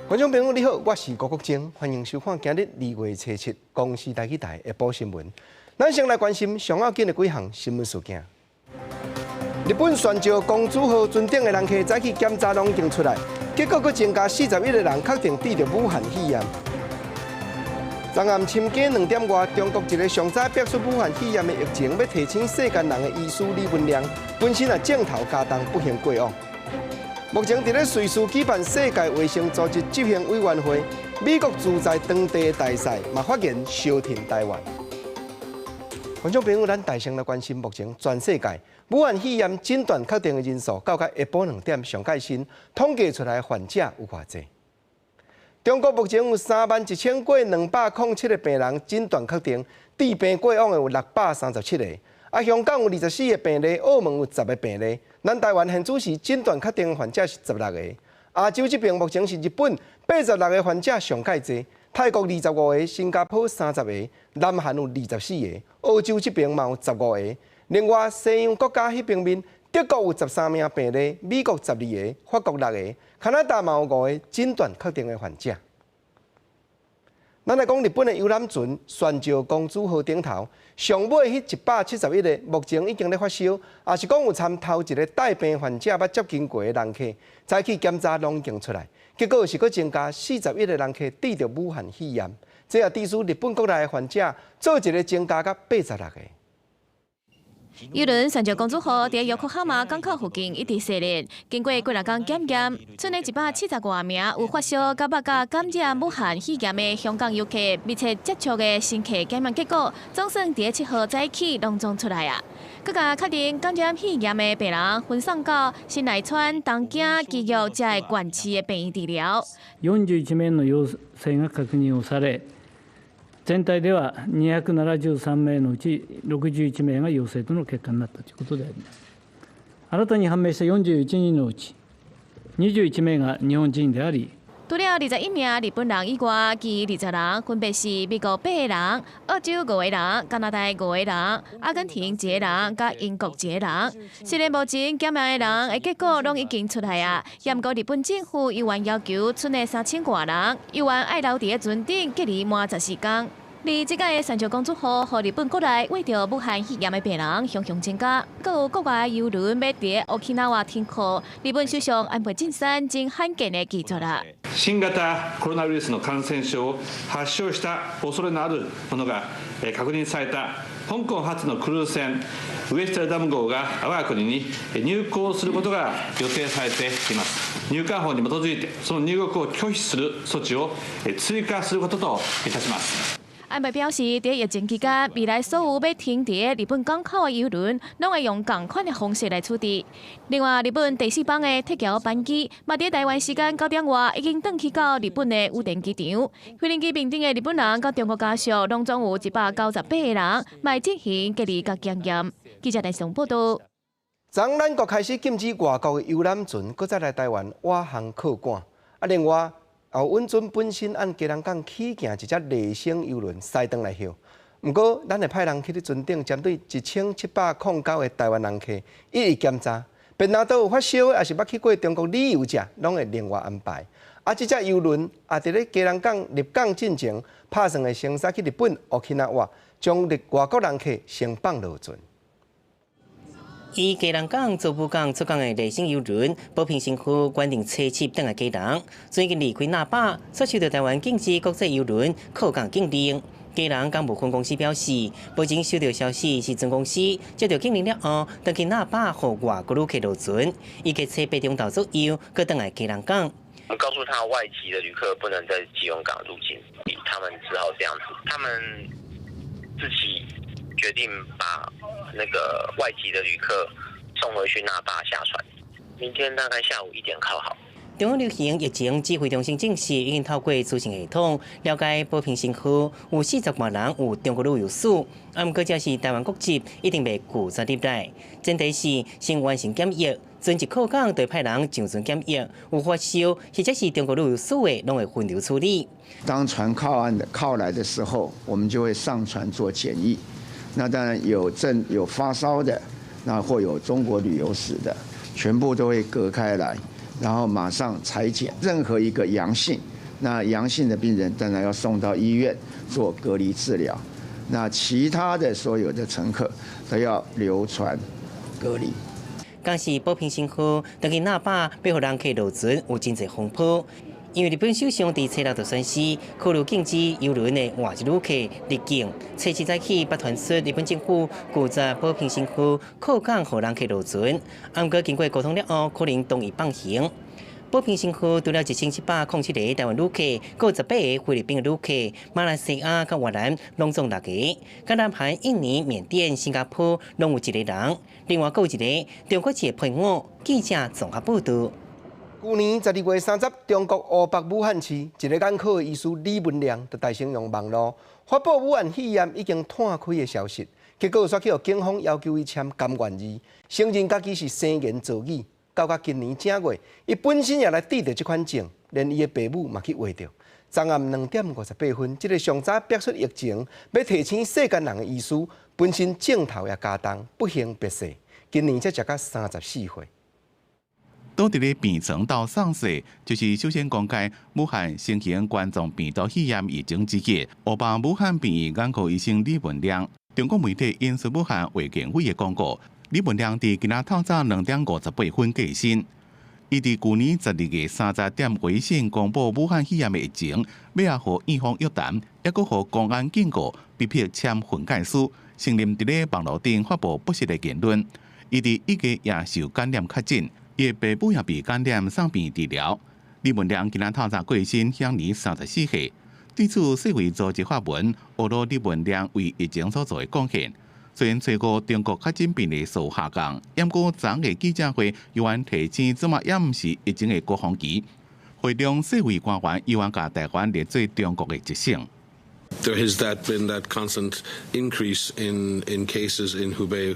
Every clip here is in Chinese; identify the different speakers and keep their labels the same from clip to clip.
Speaker 1: 观众朋友你好，我是郭国正，欢迎收看今日2月7日公视台语台下晡新闻。咱先来关心上要紧的几项新闻事件。日本宣召公主号船顶的人客早起检查拢经出来，结果佫增加41个人确定得着武汉肺炎。昨暗深更2点外，中国一个上早逼出武汉肺炎的疫情，要提醒世间人的医师李文亮本身也正头加重不幸过往。目前伫咧瑞士举办世界卫生组织执行委员会，美国驻在当地的大使嘛发言消停台湾。观众朋友，咱大声来关心目前全世界武汉肺炎诊断确定的人数，到下晡2点上届新统计出来的患者有偌济？中国目前有31000过207个病人诊断确定，治病过往的有637个。香港有24个病例，澳门有10个病例，咱台湾现主是诊断确定患者是16个。亚洲这边目前是日本86个患者上届多，泰国25个，新加坡30个，南韩有24个，澳洲这边嘛有15个。另外，西洋国家迄边面，德国有13名病例，美国12个，法国6个，加拿大嘛有5个诊断确定的患者。咱来讲日本的游览船宣召公主号顶头，上尾迄171个目前已经咧发烧，也是讲有参头一个带病患者捌接近过的人客，早起检查拢经出来，结果是佫增加41个人客得着武汉肺炎，这也致使日本国内的患者做一个增加到86个。
Speaker 2: 游轮宣召公主号伫约克哈马港口附近一直驶入，经过几日天检验，剩的170多名有发烧、甲捌甲感染武汉肺炎的香港游客，密切接触的新客检验结果，总算伫7号早起拢总出来啊！佮加确定感染肺炎的病人分送到新内川、东京、基佑这的县市的病院治療。
Speaker 3: 41名の陽性が確認をされ、全体では273名のうち61名が陽性との結果になったということであります。新たに判明した41人のうち21名が日本人であり。
Speaker 2: 除了21名日本人以外，其余20人分别是美国8个人、澳洲5个人、加拿大5个人、阿根廷1个人、甲英国1个人。虽然目前检验的人的结果拢已经出来啊，不过日本政府依然要求剩的3000多人，依然爱留伫船顶隔离满14天。而这届的宣召公主号，和日本国内为着武汉肺炎的病人雄雄增加，更有国外游轮要伫沖縄停靠。日本首相安倍晋三真罕見的記述啦。
Speaker 4: 新型コロナウイルスの感染症を発症した恐れのあるものが確認された香港発のクルーズ船ウエステルダム号が我が国に入港することが予定されています。入管法に基づいてその入国を拒否する措置を追加することといたします。
Speaker 2: 安倍表示，在疫情期间，未来所有要停伫日本港口的游轮，拢会用同款的方式来处理。另外，日本第4班的铁桥班机，嘛伫台湾时间9点外已经转去到日本的羽田机场。飞行机面顶的日本人甲中国家属，拢总有198个人，卖进行隔离甲检验。记者陈松报道。
Speaker 1: 从咱国开始禁止外国的游览船，搁再来台湾挖航靠港。另外，后稳船本身按基隆港起行一只内省游轮驶登来休，不过咱会派人去伫船顶针对1709个台湾人客一一检查，便若都有发烧的，也是捌去过中国旅游者，拢会另外安排。这只游轮也伫咧基隆港入港进前，拍算会先驶去日本沖縄，将外国人客先放落船。
Speaker 5: 以基隆港做母港出港的内省游轮，保平新区原定车7等下基隆，最近离开那霸，所受到台湾禁止国际游轮靠港禁令。基隆港务分公司表示，目前收到消息是总公司接到禁令了后，登去那霸和外国旅客落船，预计7、8钟头左右，搁登来基隆港。
Speaker 6: 我们告诉他，外籍的旅客不能在基隆港入境，他们只好这样子，他们自己决定把那个外籍的旅客送回去那霸下船，明天大概下午1点靠好。
Speaker 5: 中央流行疫情指挥中心证实，已经透过资讯系统了解保平新区有40万人有中国旅游史，不过这是台湾国籍，一定袂拒绝入来。前提是先完成检疫，船一靠港就派人上船检疫，有发烧或者是中国旅游史的，拢会分流处理。
Speaker 7: 当船靠来的时候，我们就会上船做检疫。那当然有发烧的，那或有中国旅游史的，全部都会隔开来。然后马上裁剪，任何一个阳性，那阳性的病人当然要送到医院做隔离治疗。那其他的所有的乘客都要流传隔离。
Speaker 5: 港市保平新区当日那霸要互人客落船有真侪风波。因为日本首相伫初六就宣示，考虑禁止邮轮的外籍旅客入境。初7早起，北传出日本政府负责保平新区靠港互人客落船，不过经过沟通了后，可能同意放行。保平新区除了1707个台湾旅客，还有18个菲律宾的旅客，马来西亚甲越南拢总6个，甲南韩、印尼、缅甸、新加坡拢有1个人，另外还有1个中国籍的配偶。记者综合报道。
Speaker 1: 去年12月30日，中国湖北武汉市一个眼科的医师李文亮，就大声用网络发布武汉肺炎已经摊开的消息，结果煞去予警方要求伊签甘愿字，承认家己是生言造语。到今年正月，伊本身也来抵着这款证，连伊的爸母嘛去画着。昨暗2点58分，这个上早逼出疫情，要提醒世间人的医师，本身镜头也加重，不幸别逝，今年才食到34岁。
Speaker 8: 倒伫咧病床到丧事，就是首先公开武汉新型冠状病毒肺炎疫情之一。湖北武汉病院眼科医生李文亮，中国媒体引述武汉卫健委的广告。李文亮伫今仔透早2点58分过身。伊伫去年12月30点微信公布武汉肺炎的疫情，要也互院方约谈，也搁互公安警告，逼迫签愤慨书，承认伫咧网络顶发布不实的言论。伊伫1月也受感染确诊。伊的爸母也被感染送病治疗。李文亮今仔透早过身，享年34岁。对此，世卫组织发文侮辱李文亮为疫情所做的贡献。虽然最高中国确诊病例数下降，不过昨日记者会又愿提醒怎么也毋是疫情的高峰期。会中世卫官员又愿甲台湾列做中国的一省。
Speaker 9: There has been that constant increase in cases in Hubei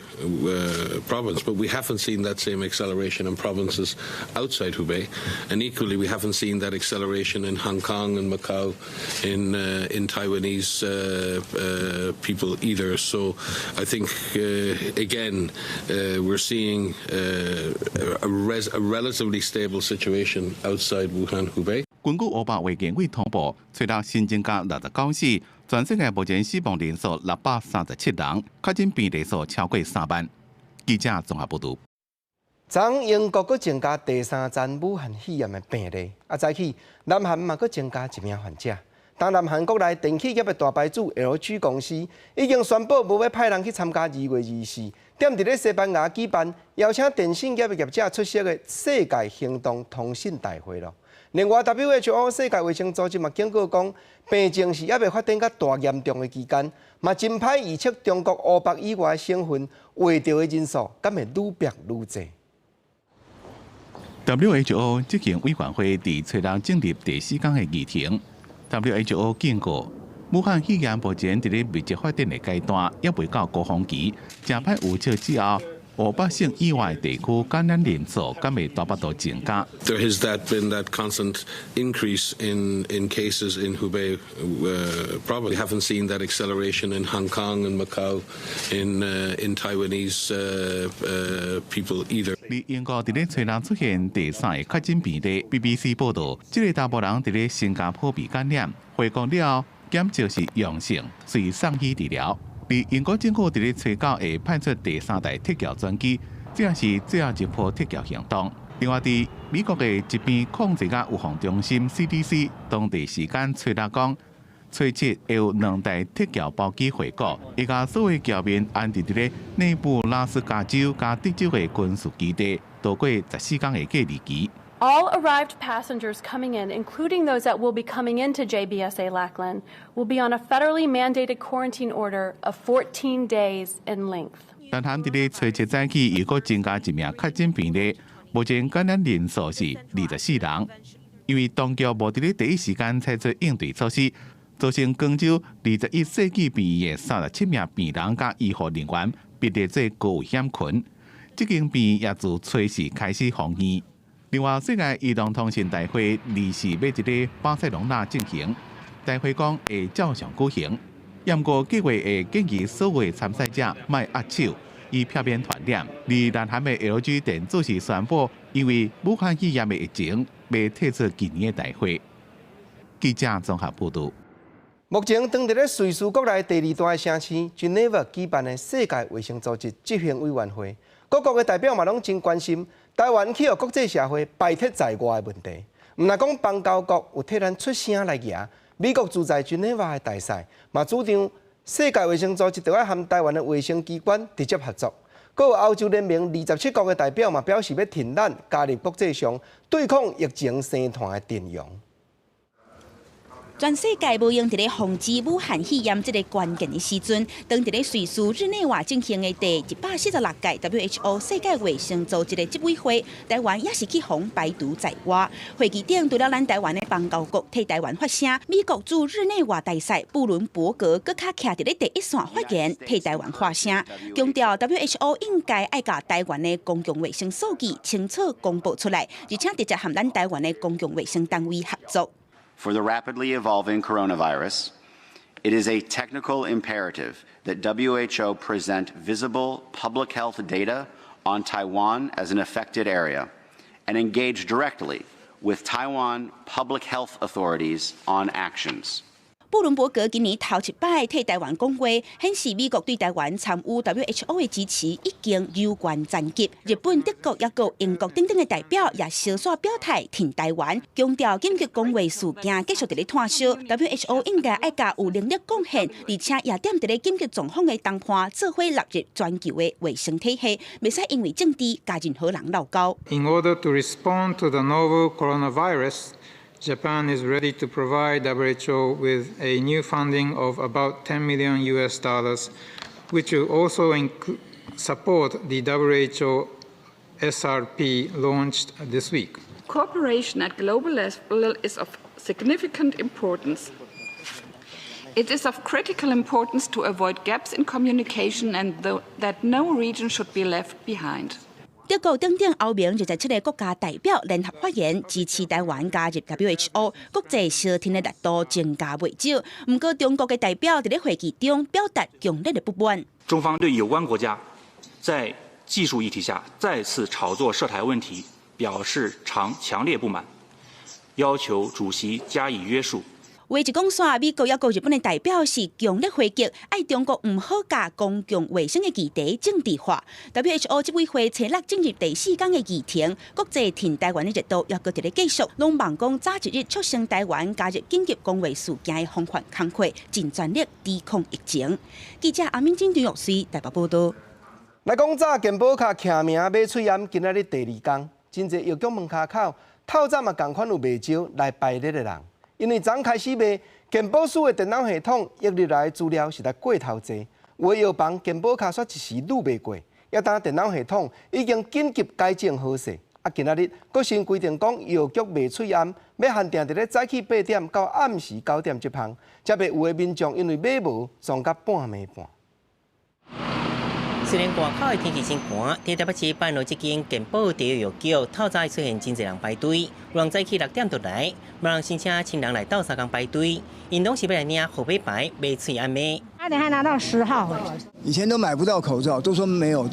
Speaker 9: province, but we haven't seen that same acceleration in provinces outside Hubei, and equally we haven't seen that acceleration in Hong Kong and Macau, in Taiwanese people either. So I think again we're seeing a relatively stable situation outside Wuhan, Hubei.
Speaker 8: 根据湖北卫健委通报，初六新增加69死，全世界目前死亡人数637人，确诊病例数超过3万。记者综合报道。昨
Speaker 1: 英国阁增加第3站武汉肺炎的病例，早起南韩嘛阁增加1名患者。但南韩国内电器业的大牌子 LG 公司已经宣布无要派人去参加2月24点伫咧西班牙举办邀请电信业的业者出席的世界行动通信大会咯。另外 ，WHO 世界卫生组织嘛警告讲，病情是还未发展到大严重的期间，嘛真歹预测中国湖北以外的省份活着的人数敢会愈变愈多。
Speaker 8: WHO 执行委员会伫初六正入第4天的议程。WHO 警告，武汉肺炎目前伫咧密集发展的阶段，也未到高峰期，正歹预测之后。湖北省以外地区感染人数敢会大幅度增加。
Speaker 9: There has been that constant increase in cases in Hubei province. We haven't seen that acceleration in Hong Kong and Macau, in Taiwanese people either.
Speaker 8: 伫英国伫咧初六出现第3个确诊病例 ，BBC 报道，这个查甫人伫咧新加坡被感染，回国了检测是阳性，随送去治疗。而英国政府伫咧初9会派出第3台特教专机，这也是最后一波特教行动。另外，伫美国的疾病控制甲预防中心 CDC 当地时间初六讲，初7会有2台特教包机回国，伊甲所有侨民安置伫咧内布拉斯加州甲德州的军事基地，度过14天的隔离期。
Speaker 10: All arrived passengers coming in, including those that will be coming into JBSA Lackland, will be on a federally mandated quarantine order of 14 days in length.
Speaker 8: 但含伫咧初7早起又搁增加1名确诊病例，目前感染人数是24人。因为当局无伫咧第一时间采取应对措施，造成广州21世纪病院的37名病人甲医护人员被列做高危险群。这间病院也自初4开始封院。另外，世界移动通信大会24要伫咧巴塞隆纳进行，大会讲会照常举行。不过计划会建议所有参赛者莫握手，以避免传染。而南韩的 LG 电子是宣布，因为武汉肺炎的疫情，未退出今年的大会。记者综合报道。
Speaker 1: 目前，当伫咧瑞士国内第2大城市 Geneva 举办的世界卫生组织执行委员会，各国的代表嘛拢真关心台湾去互国际社会摆脱在外的问题。毋但讲邦交国有替咱出声来赢，美国驻在 Geneva 的大使嘛主张世界卫生组织着要和台湾的卫生机关直接合作。搁有欧洲联盟27国的代表嘛表示要挺咱加入国际上对抗疫情生团的阵容。
Speaker 11: 全世界无用伫咧防治武汉肺炎这个关键的时阵，当伫咧瑞士日内瓦进行的第146届 WHO 世界卫生组织的执委会，台湾也是去互排除在外。会议顶除了咱台湾的邦交国替台湾发声，美国驻日内瓦大使布伦伯格搁较徛伫咧第一线发言，替台湾发声，强调 WHO 应该爱甲台湾的公共卫生数据清楚公布出来，而且直接和咱台湾的公共卫生单位合作。
Speaker 12: For the rapidly evolving coronavirus, it is a technical imperative that WHO present visible public health data on Taiwan as an affected area and engage directly with Taiwan public health authorities on actions.
Speaker 11: 布伦伯格今年头一摆替台湾讲话，显示美国对台湾参与 WHO 的支持已经有关斩击。日本、德国、也有英国等等的代表也相续表态挺台湾，强调紧急公卫事件继续伫咧炭烧 ，WHO 应该爱甲有能力贡献，而且也点伫咧紧急状况的谈判，做伙纳入全球的卫生体系，袂使因为政治加任何人闹交。
Speaker 13: In order to respond to the novel coronavirus, Japan is ready to provide WHO with a new funding of about $10 million, which will also support the WHO SRP launched this week.
Speaker 14: Cooperation at global level is of significant importance. It is of critical importance to avoid gaps in communication and that no region should be left behind.
Speaker 11: 德国等等欧盟27个国家代表联合发言，支持台湾加入 WHO， 国际消停的力度增加未少。不过，中国的代表在咧会议中表达强烈的不满。
Speaker 15: 中方对有关国家在技术议题下再次炒作涉台问题表示强烈不满，要求主席加以约束。
Speaker 11: 话一讲煞，美国也有日本的代表是强烈回击，爱中国唔好把公共卫生的议题政治化。WHO 执委会星期六进入第4天的议程，国际挺台湾的热度也搁伫咧继续。拢望讲早一日促成台湾加入紧急公卫事件的方法工作，尽全力抵抗疫情。记者阿敏珍、张玉水台北报道。
Speaker 1: 来讲早健保卡徛名买喙炎，今仔日第2天，真侪药局门口口透早嘛共款有卖招来排列的人。因为昨开始卖，健保署的电脑系统溢入来的资料实在过头侪，有的药房健保卡煞一时愈卖过，也当电脑系统已经紧急改正好势。今仔日佫新规定讲，药局卖喙炎要限定伫咧早起8点到暗时9点这项，才袂有的民众因为买无，撞到半暝半。
Speaker 5: 虽然外口的天气真寒，伫台北市办路这间健保第一药局，透早出现真侪人排队，有人早起6点就来，无人申请请人来到3天排队，因拢是要来领号码牌买喙安麦。
Speaker 16: 差点还拿到10号。
Speaker 17: 以前都买不到口罩，都说没有，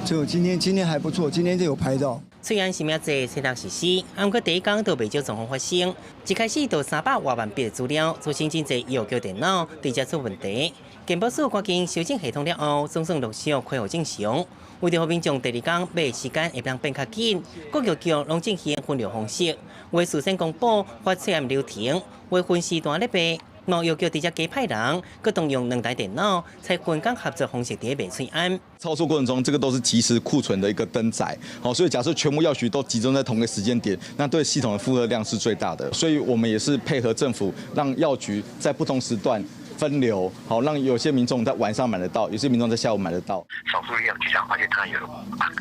Speaker 17: 只有今天还不错，今天就有排到。
Speaker 5: 虽然是名济星期六是死，不过第一天就未少状况发生。一开始就300多万笔的资料，造成真济药局电脑直接出问题。健保署赶紧修正系统了后，总算陆续恢复正常。为着民众第2天买时间会当变较紧，各药局拢进行分流方式，为事先公布发喙炎流程，为分时段咧卖。某药局直接加派人，佮动用2台电脑，采分工合作方式伫卖喙炎。
Speaker 18: 操作过程中，这个都是即时库存的一个登载，好，所以假设全部药局都集中在同一个时间点，那对系统的负荷量是最大的。所以我们也是配合政府，让药局在不同时段分流，好，让有些民众在晚上买得到，有些民众在下午买得到。少数药局长发现他有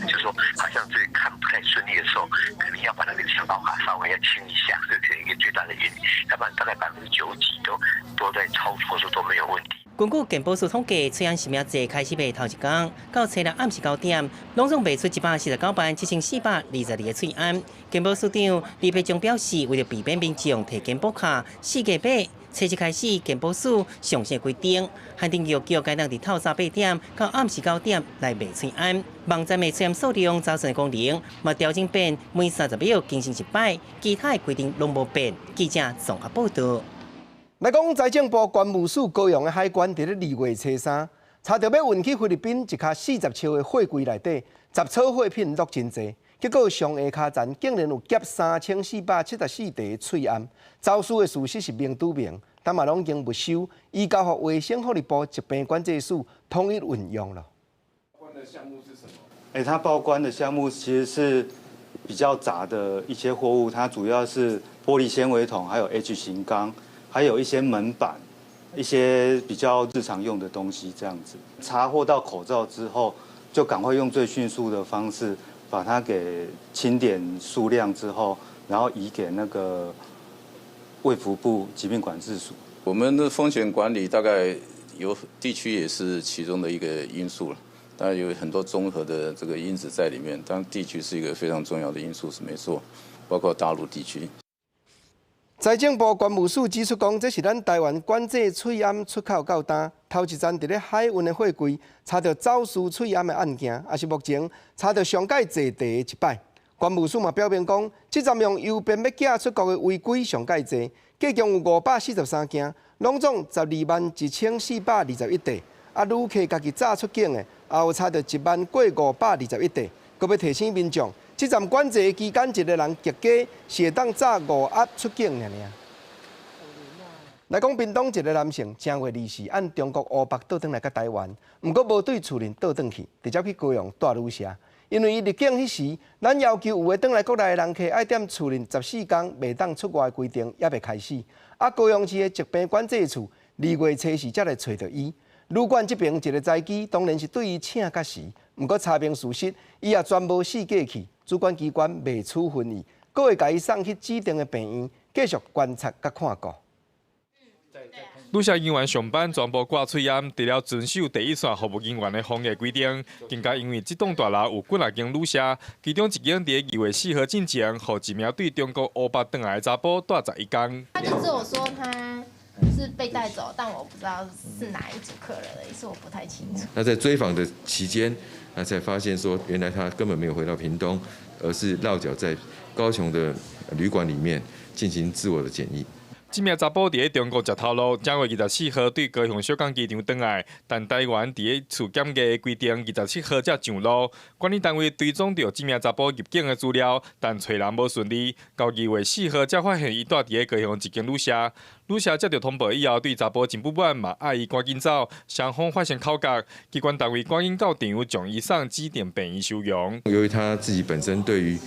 Speaker 18: 就是说好像这看不太顺利的时候，可能要把那个小刀卡稍微要清一下，这是一个最大的原因。要不然大概90%几都在操作时都没有问题。
Speaker 5: 根据健保署统计，虽然是名济开始卖头一天，到星期六暗时9点，拢总卖出149万7422个喙炎。健保署长李培忠表示，为了避免民众摕健保卡四个买，初一开始，健保署详细规定，限定要求该当伫透早8点到暗时9点来卖催安。网站卖催安数量早晨功能，嘛调整变每30秒更新一摆，其他规定拢无变。记者综合报道。
Speaker 1: 来讲，财政部关务署高雄的海关伫咧2月初3，查到要运去菲律宾一卡40尺的货柜内底，杂草货品落真济，结果上下卡层竟然有夹3474袋翠暗，走私的事实是明拄明，但嘛拢已经没收，移交予卫生福利部疾病管制署统一运用了。
Speaker 16: 报关的项目是什么？它报关的项目其实是比较杂的一些货物，它主要是玻璃纤维桶，还有 H 型钢。还有一些门板，一些比较日常用的东西，这样子查获到口罩之后，就赶快用最迅速的方式把它给清点数量之后，然后移给那个卫福部疾病管制署。
Speaker 19: 我们的风险管理大概有地区也是其中的一个因素了，当然有很多综合的这个因子在里面，当然地区是一个非常重要的因素是没错，包括大陆地区。
Speaker 1: 财政部关务署指出讲，这是咱台湾管制翠暗出口到单头一站伫咧海运的货柜查到走私翠暗的案件，也是目前查到上界侪地的一摆。关务署嘛表明讲，这站用邮便要寄出国的违规上界侪，计共有543件，拢总121421袋。啊，旅客家己早出境的，也有查到1万过521袋。阁要提醒民众。这站管制期间，一个人极加是会当早5盒出境尔。来讲，屏东一个男性正月24按中国乌北倒转来到台湾，毋过无对厝人倒转去，直接去高雄大旅社。因为伊入境迄时，咱要求有诶转来国内诶人客爱踮厝人14天袂当出外规定也未开始。啊，高雄市诶疾病管制处2月初4才来找到伊。旅馆这边一个载机当然是对伊请甲时，毋过查明事实，伊也全无试过去。主管机关未处分伊，阁会甲伊送去指定的病院继续观察甲看顾。
Speaker 20: 旅社人员上班全部挂喙烟，除了遵守第一线服务人员的防疫规定，更加因为这栋大楼有几啊间旅社，其中一间伫2月4号进前，互一名对中国乌北转来的查甫带11天。
Speaker 21: 他就只有说他是被带走，但我不知道是哪一组客人而已，是我不太清楚。
Speaker 22: 那在追访的期间，他才发现说，原来他根本没有回到屏东，而是落脚在高雄的旅馆里面进行自我的检疫。
Speaker 20: 这名查甫伫咧中国食头路，正月24号对高雄小港机场转来，但台湾伫咧厝检疫的规定27号才上路。管理单位追踪到这名查甫入境的资料，但找人无顺利。到2月4号才发现伊住伫咧高雄一间旅社。旅社接到通报以后，对查甫真不满，嘛爱伊赶紧走。双方发生口角，机关单位赶紧到场将伊送指定病院收容。
Speaker 22: 由于他自己本身对于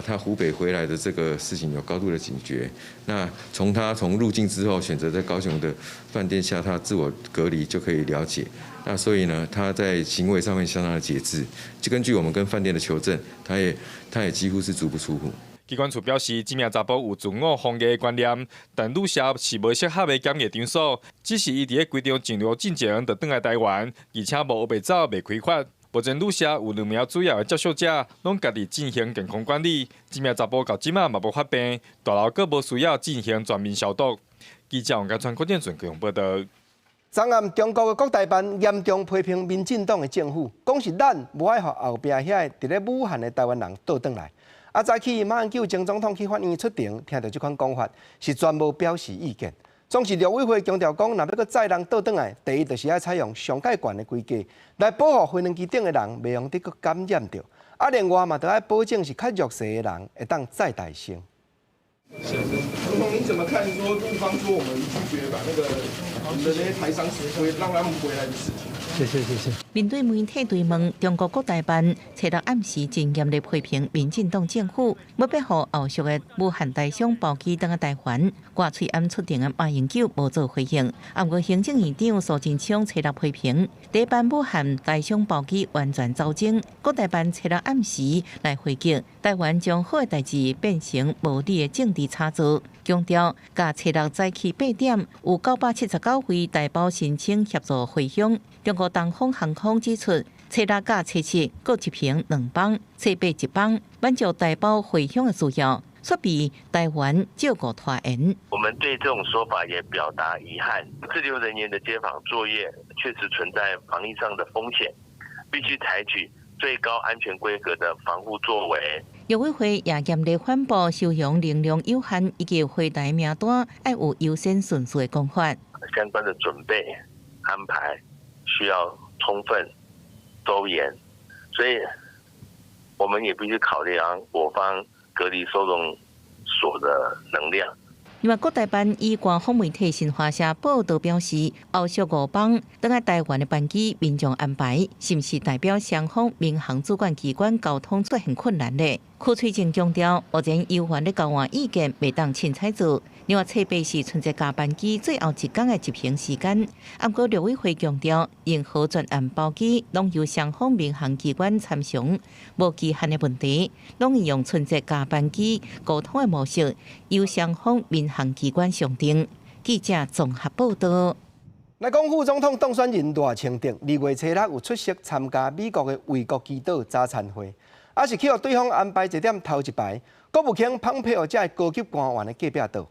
Speaker 22: 他湖北回来的这个事情有高度的警觉，那从入境之后选择在高雄的饭店下榻自我隔离就可以了解。那所以呢，他在行为上面相当的节制。就根据我们跟饭店的求证，他也几乎是足不出户。
Speaker 20: 机关处表示，这名查甫有自我防疫的观念，但旅社是无适合的检疫场所，只是伊伫咧规定进入进前就转来台湾，而且无白走未开发。目前旅社有2名主要的接触者，拢家己进行健康管理。这名查甫到即马嘛无发病，大楼阁无需要进行全面消毒。记者王家川、郭建顺高雄报道。
Speaker 1: 昨暗中国的国台办严重批评民进党的政府，讲是咱无爱互后壁遐个伫咧武汉的台湾人倒转来。啊！早起马英九前总统去法院出庭，听到这款讲法，是全无表示意见。总是陆委会强调讲，若要搁载人倒转来，第一就是要采用上界悬的规格来保护飞机顶的人，袂用得搁感染着。啊，另外嘛，都要保证是较弱势的人会当再大生。
Speaker 23: 你怎么看说陆方说我们拒绝把那个我们的那些台商让他们回来的事情？
Speaker 24: 谢谢。面对媒体追问，中国国台办初六暗时真严厉批评民进党政府，要逼互后续的武汉台商包机登台湾。挂喙暗出庭的马英九无做回应。不过行政院长苏贞昌初六批评，第一班武汉台商包机完全走精。国台办初六暗时来回击，台湾将好的代志变成无理的政治炒作。强调，甲初六早起8点有979位台胞申请协助回乡。中国东方航空指出，初六甲初七各一平2班，初八1班，满足台胞回乡的需要。说比台湾照顾拖延。
Speaker 2: 我们对这种说法也表达遗憾。滞留人员的接访作业确实存在防疫上的风险，必须采取最高安全规格的防护作为。
Speaker 24: 陆委会也严厉反驳收容能量有限以及回台名单要有优先顺序的讲法。
Speaker 2: 相关的准备安排需要充分周延，所以我们也必须考量我方隔离收容所的能量。
Speaker 24: 另外，国台办以官方媒体新华社报道表示，后续5班登来台湾的班机民众安排，是不是代表双方民航主管机关交通出现困难呢？柯翠清强调，目前有关的交换意见未当凊彩做。另外，侧背是春节假班机最后一天的执行时间。不过，陆委会强调，任何专案包机拢由双方民航机关参详，无期限的问题，拢会用春节假班机沟通的模式，由双方民航机关商定。记者综合报道。
Speaker 1: 来讲，副总统当选人赖清德2月初6有出席参加美国的卫国祈祷早餐会，也是去互对方安排一点头一排，国务卿蓬佩奥这高级官员的隔壁桌。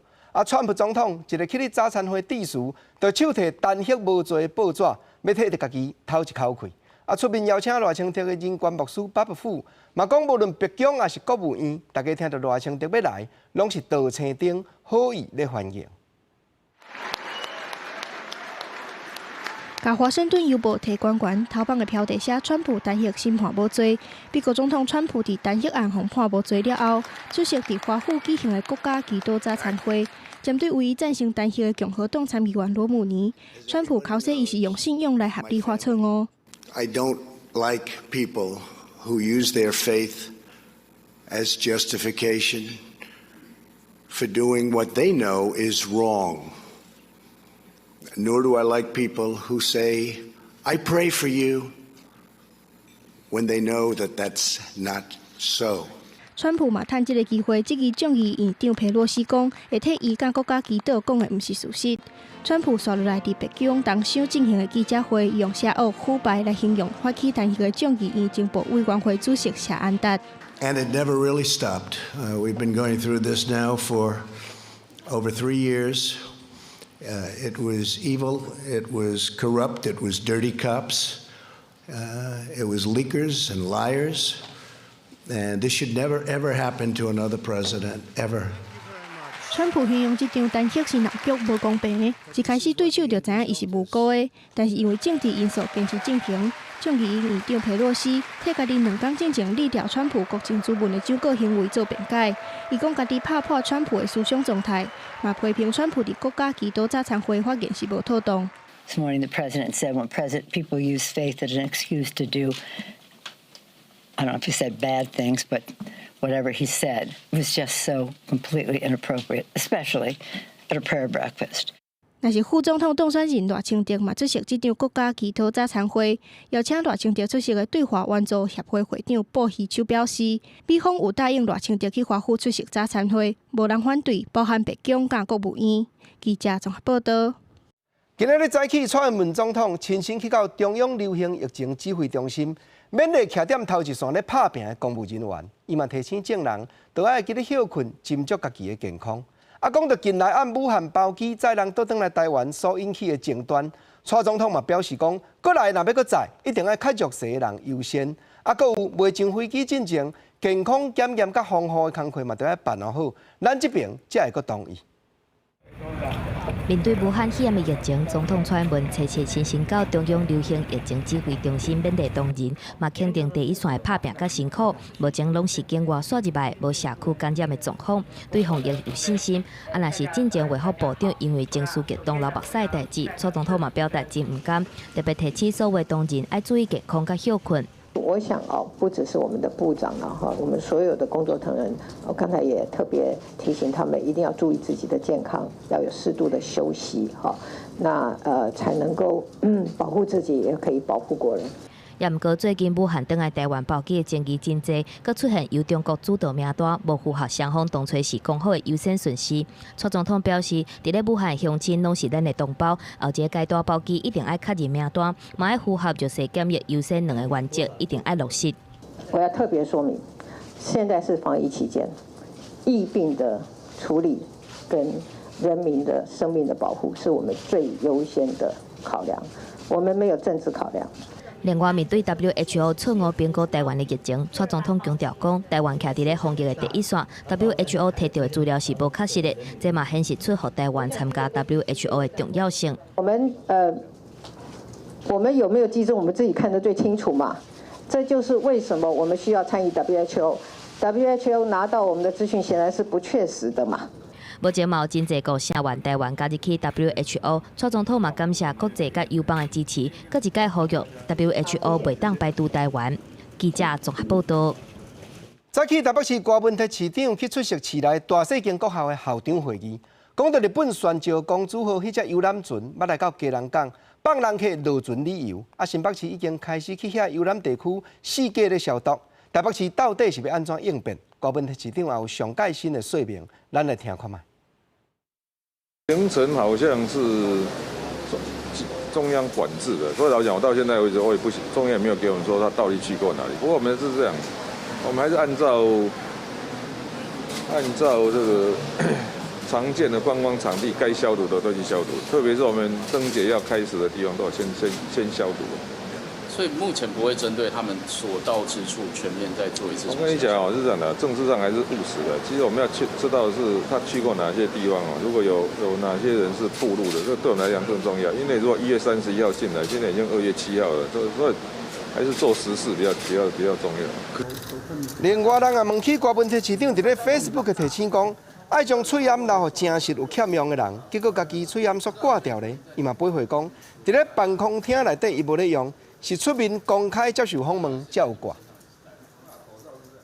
Speaker 1: 川普总统一个去哩早餐会致辞，就手提单核无罪报纸，要替家己透一口气。出面邀请赖清德的人权牧师巴布夫，嘛讲无论白宫还是国务院，大家听到赖清德要来，拢是道青顶好意咧欢迎。
Speaker 3: 甲华盛顿邮报提悬悬头版的标题写川普单核审判无罪，美国总统川普伫单核案被判无罪了后，出席伫华府举行的国家祈祷早餐会。针对唯一赞成单核的共和党参议员罗姆尼，川普口说伊是用信用来合理化错误。
Speaker 4: I don't like people who use their faith as justification for doing what they know is wrong.Nor do I like people who say, I pray for you, when they know that that's not so.
Speaker 3: 川普嘛趁这个机会质疑众议院长佩洛西讲，会替伊甲国家祈祷讲的不是事实。川普刷落来伫白宫当场进行的记者会，用邪恶腐败来形容发起弹劾的众议院情报委员会主席谢安达。
Speaker 4: And it never really stopped. We've been going through this now for over 3 years.It was evil, it was corrupt, it was dirty cops, it was leakers and liars, and this should never ever happen to another president, ever.
Speaker 3: 川普形容这场单核是闹剧无公平的，一开始对手就知影伊是无辜的，但是因为政治因素坚持进行。众议院院长佩洛西替家己2天进前立调川普国情咨文的酒过行为做辩解，伊讲家己拍破川普的思想状态，嘛批评川普伫国家祈祷早餐会发言是无妥当。
Speaker 6: This morning, the president said when people use faith as an excuse to do, I don't know if he said bad things, but whatever he said was just so completely inappropriate, especially at a prayer breakfast.
Speaker 3: 若是副总统当选人赖清德嘛出席这场国家祈祷早餐会，邀请赖清德出席的对华援助协会会长布希秋表示，美方有答应赖清德去华府出席早餐会，无人反对，包含白宫甲国务院。记者综合报道。
Speaker 1: 今日早起，蔡英文总统亲身去到中央流行疫情指挥中心，勉励徛踮头一线咧拍拼的公务人员，伊嘛提醒众人，都爱记得休困，斟酌家己的健康。讲到近来按武汉包机载人倒转来台湾所引起的争端，蔡总统嘛表示讲，过来若要搁载，一定要较弱势的人优先。搁有未上飞机进前，健康检验甲防护的工作嘛都要办好，咱这边才会搁同意。
Speaker 25: 面对武汉肺炎的疫情，总统蔡英文初七亲身到中央流行疫情指挥中心勉励同仁，嘛肯定第一线的拍拼甲辛苦，目前拢是经外线入来，无社区感染的状况，对防疫有信心。若是进前卫福部长因为情绪激动流目屎代志，蔡总统嘛表达真唔甘，特别提醒所有同仁要注意健康甲休困。
Speaker 26: 我想不只是我们的部长了哈，我们所有的工作同仁，我刚才也特别提醒他们一定要注意自己的健康，要有适度的休息哈，那才能够保护自己，也可以保护国人。
Speaker 25: 也毋过，最近武汉登来台湾包机的争议真济，佮出现由中国主导名单，无符合双方当初是讲好的优先顺序。蔡总统表示，伫咧武汉乡亲拢是咱的同胞，后一个阶段包机一定要确认名单，嘛要符合热性检疫优先2个原则，一定要落实。
Speaker 26: 我要特别说明，现在是防疫期间，疫病的处理跟人民的生命的保护是我们最优先的考量，我们没有政治考量。
Speaker 25: 另外，面对 WHO 错误评估台湾的疫情，蔡总统强调讲，台湾徛伫咧防疫的第一线 ，WHO 提到的资料是无确实的，这嘛显示出和台湾参加 WHO 的重要性。
Speaker 26: 我们有没有基准，我们自己看得最清楚嘛？这就是为什么我们需要参与 WHO。WHO 拿到我们的资讯显然是不确实的嘛。
Speaker 25: 目前嘛有真侪个声援台湾加入去 WHO， 蔡总统嘛感谢国际甲友邦的支持，搁一届呼吁 WHO 袂当排除台湾。记者综合报道。
Speaker 1: 早起台北市高文特市长去出席市内大细间国校的校长会议，讲到日本宣召公主号迄只游览船要来到基隆港放人客落船旅游，新北市已经开始去遐游览地区四界咧消毒。台北市到底是要安怎应变？高文特市长也有上盖新的说明，咱来听看卖。
Speaker 7: 行程好像是中央管制的，所以老实讲，我到现在为止我也不行，中央也没有给我们说他到底去过哪里。不过我们是这样，我们还是按照这个常见的观光场地该消毒的都去消毒，特别是我们灯节要开始的地方都要先消毒。
Speaker 8: 所以目前不会针对他们所到之处全面再做一次。
Speaker 7: 我跟你讲哦，是这样的，政治上还是务实的。其实我们要知道的是他去过哪些地方哦，如果有哪些人是暴露的，这对我们来讲更重要。因为如果1月31号进来，现在已经2月7号了，所以还是做实事比较重要。
Speaker 1: 另外，人也问起高文特市长伫咧 Facebook 提醒讲，爱将喙烟留予证实有欠用的人，结果家己喙烟煞挂掉咧，伊嘛补回讲，伫咧办公厅内底伊无咧用。是出面公开接受访问才有挂。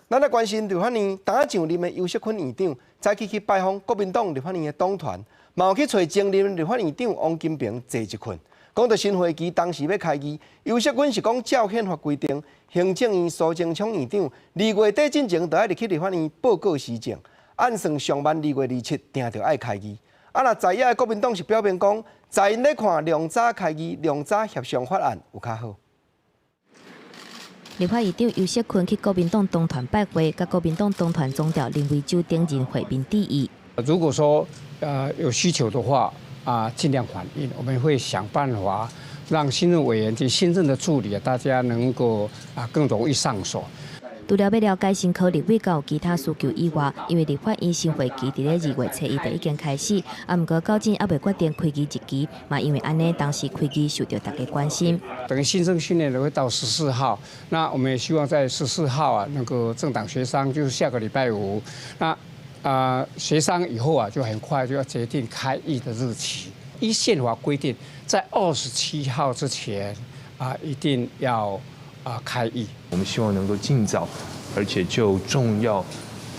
Speaker 1: 咱来关心立法院当上任的游锡堃院长，早起去拜访国民党立法院的党团，嘛有去找前任立法院长王金平坐一困。讲到新会期当时要开议，游锡堃是讲照宪法规定，行政院苏贞昌院长2月底进前，就要去立法院报告施政，按算上万2月27定着爱开议。若在野的国民党是表明讲，在因咧看量早开议、量早协商法案有较好。
Speaker 25: 立法院长游锡堃去国民党党团拜会，甲国民党党团总调林维洲等人会面致意。
Speaker 9: 如果说有需求的话尽量反映，我们会想办法让新任委员及新任的助理大家能够更容易上手。
Speaker 25: 除了要了解新科立委有其他需求以外，因为立法院新会期伫咧2月7日就已经开始，不过到今还未决定开期日期，嘛因为安尼当时开期受到大家关心。
Speaker 9: 等于新生训练会到14号，那我们也希望在14号那个政党协商，就是下个礼拜5，那协商以后就很快就要决定开议的日期。依宪法规定，在27号之前一定要开议。
Speaker 10: 我们希望能够尽早，而且就重要、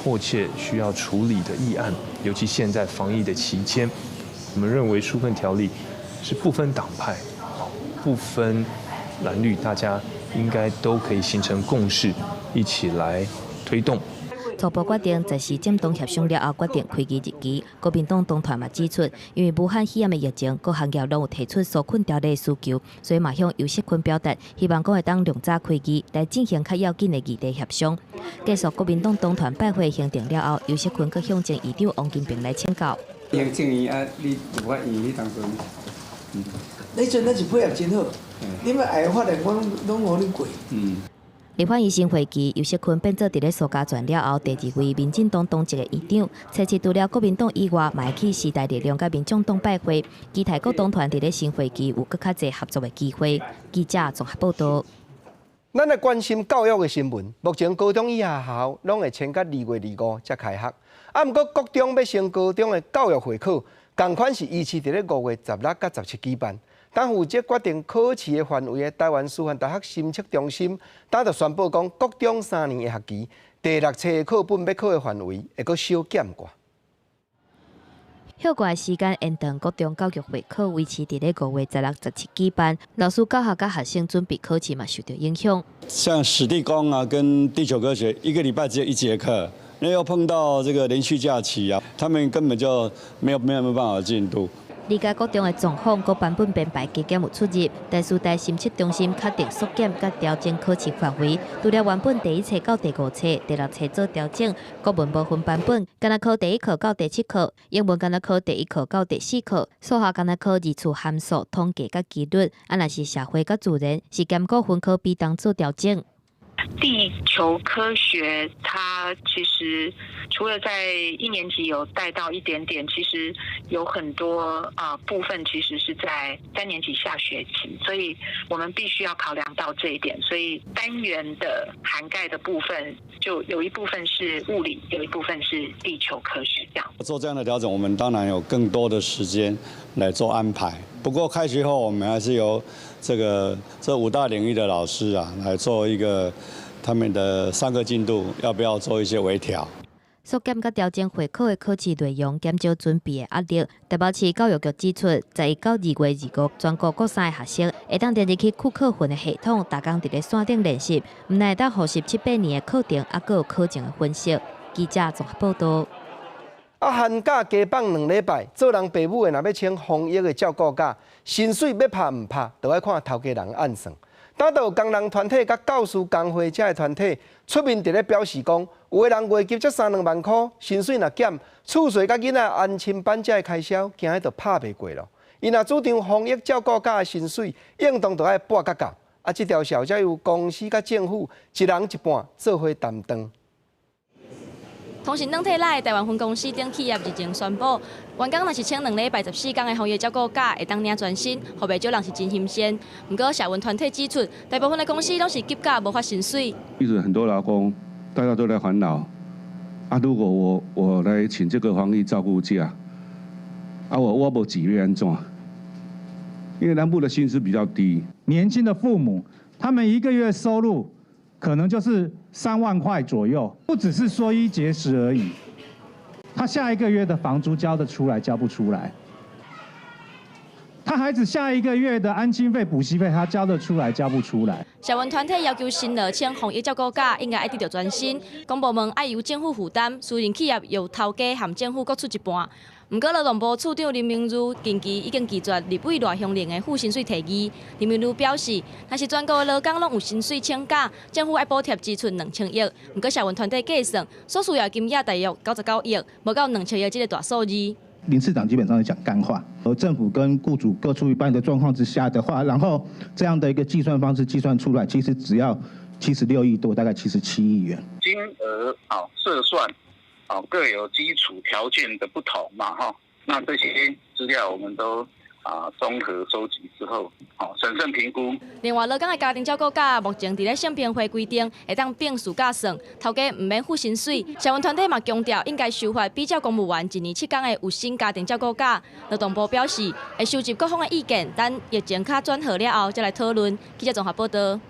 Speaker 10: 迫切需要处理的议案，尤其现在防疫的期间，我们认为纾困条例是不分党派、不分蓝绿，大家应该都可以形成共识，一起来推动。
Speaker 25: 初步决定在市政党协商了后决定开期日期。国民党党团嘛指出，因为武汉肺炎的疫情，各行业拢有提出纾困条例的需求，所以嘛向游锡堃表达，希望讲会当量早开期来进行较要紧的议题协商。结束国民党党团拜会行程了后，游锡堃阁向前议长王金平来请教。
Speaker 9: 行政院你有法院你当中，
Speaker 12: 那阵咱是配合真好，你们爱法的我拢互你过。
Speaker 25: 立法院新会期，游锡堃变做伫咧苏家泉了后第2位民进党党籍的议长。初次除了国民党以外，嘛会去时代力量甲民众党拜会，期待各党团伫咧新会期有更较侪合作的机会。记者综合报道。
Speaker 1: 咱来关心教育的新闻。目前高中以下校拢会迁到2月25才开学，不过国中要升高中的教育会考，同款是依次伫咧5月16甲17举办。当负责决定考试的范围的台湾师范大学心测中心，今就宣布讲，国中3年的学期第6册的课本要考的范围会阁小减挂。
Speaker 25: 休假时间延长，国中教育会考维持伫咧5月16、17举办。老师教学甲学生准备考试嘛受到影响。
Speaker 13: 像史地公跟地球科学，一个礼拜只有1节课，那又碰到这个连续假期他们根本就没有办法进度。
Speaker 25: 理解各中的状况，各版本编排加减有出入。台师大审测中心确定缩减甲调整考试范围，除了原本第一册到第5册、第6册做调整，国文部分版本，干那考第1课到第7课，英文干那考第1课到第4课，数学干那考字词函数、统计甲纪律，若是社会甲自然，是兼顾分科比当做调整。
Speaker 5: 地球科学它其实除了在1年级有带到一点点，其实有很多部分其实是在3年级下学期，所以我们必须要考量到这一点。所以单元的涵盖的部分，就有一部分是物理，有一部分是地球科学这样。
Speaker 13: 做这样的调整，我们当然有更多的时间来做安排。不过开学后，我们还是由这5大领域的老师来做一个他们的上课进度，要不要做一些微调？
Speaker 25: 缩减甲调整会考的考试内容，减少准备的压力。台北市教育局指出，11到2月25，全国各省的学生会当连入去库课分的系统，逐工伫咧线顶练习，毋但会当复习7、8年的课程，还佫有课程的分析。记者综合报道。
Speaker 1: 寒假加放2礼拜，做人爸母的若要请防疫的照顾假，薪水要拍唔拍，就要看头家人按算。打到工人团体甲教师工会这的团体出面伫咧表示讲，有的人月给才3、2万块，薪水若减，厝税甲囡仔安亲班这的开销，惊迄就拍袂过咯。伊若主张防疫照顾假的薪水，应当就要拨甲到。这条小才由公司甲政府一人一半做伙担当。
Speaker 11: 同时，软体内台湾分公司等企业日前宣布，员工若是请2礼拜14天的防疫照顾假，会当领全薪，互袂少人是真新鲜。不过，社运团体指出，大部分的公司拢是急假无发薪水。
Speaker 14: 一直很多劳工，大家都在烦恼如果我来请这个防疫照顾假，我无几月安怎？因为南部的薪资比较低，
Speaker 15: 年轻的父母，他们1个月收入可能就是3万块左右，不只是说衣节食而已，他下1个月的房租交得出来，交不出来；他孩子下1个月的安亲费、补习费，他交得出来，交不出来。
Speaker 11: 社运团体要求新落请防疫照顾假，应该爱得到全薪，公部门爱由政府负担，私人企业由头家含政府各出一半。不过，劳动部处长林明如近期已经拒绝立委赖香玲的付薪水提议。林明如表示，若是全国的劳工拢有薪水请假，政府爱补贴支出2000亿。不过，社运团体计算，所需要金额大约99亿，无到2000亿这个大数字。
Speaker 17: 林市长基本上是讲干话，而政府跟雇主各出一半的状况之下的话，然后这样的一个计算方式计算出来，其实只要76亿多，大概77亿元。
Speaker 18: 金额设算。各有基础条件的不同嘛，那这些资料我们都综合收集之后，审慎评估。
Speaker 11: 另外，劳工的家庭照顾假目前伫咧性平会规定，会当并事假算，头家唔免付薪水。社运团体嘛强调，应该修法比照公务员1年7天的有薪家庭照顾假。劳动部表示，会收集各方的意见，等疫情较转好了后再来讨论。记者综合报道。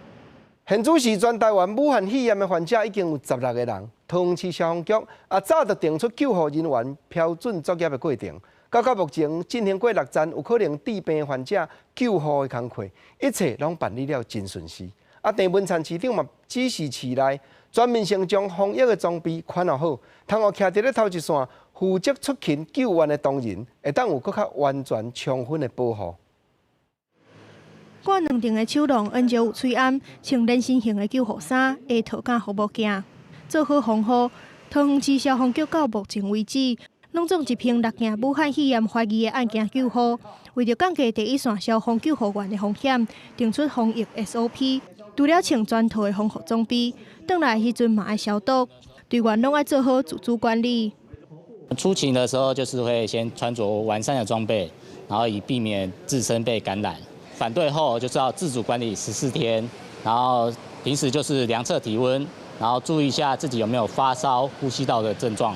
Speaker 1: 现主时全台湾武汉肺炎的患者已经有16个人。桃园市消防局早就定出救护人员标准作业的过程，到目前进行过6站有可能致病患者救护的工作，一切拢办理了真顺序。郑文灿市长嘛指示市内全面性将防疫的装备款好，通互徛伫咧头一线负责出勤救援的同仁，会当有更较完全充分的保护。挂2顶的手笼，恩照有喙暗，穿连身型的救护衫，下套架服务镜。做好防护，桃园市消防局到目前为止，拢总一批6件武汉肺炎怀疑的案件救护。为着降低第一线消防救护员的风险，定出防疫 SOP。除了穿全套的防护装备，转来时阵嘛爱消毒，队员拢爱做好自主管理。
Speaker 27: 出勤的时候就是会先穿着完善的装备，然后以避免自身被感染。返队后就是要自主管理14天，然后平时就是量测体温。然后注意一下自己有没有发烧、呼吸道的症状。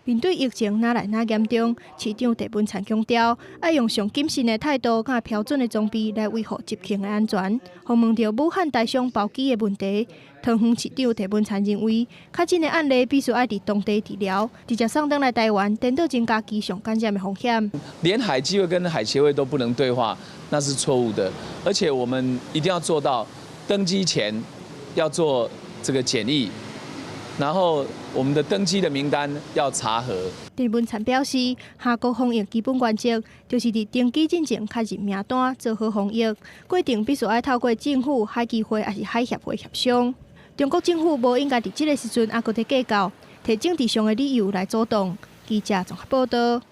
Speaker 27: 面对疫情哪来哪严重，市长郑文灿强调，要用上谨慎的态度、甲标准的装备来维护集庆的安全。访问到武汉台商包机的问题，桃园市长郑文灿认为，较真的案例必须要伫当地治疗，直接送登来台湾，颠倒增加机上感染的风险。连海基会跟海协会都不能对话，那是错误的。而且我们一定要做到登机前要做这个检疫，然后我们的登机的名单要查核。
Speaker 3: 陈文灿表示，下国防疫基本原则就是伫登机进前确认名单，做好防疫规定，必须爱透过政府、海基会还是海协会协商。中国政府无应该伫即个时阵还阁伫计较，摕政治上的理由来阻挡。记者综合报道。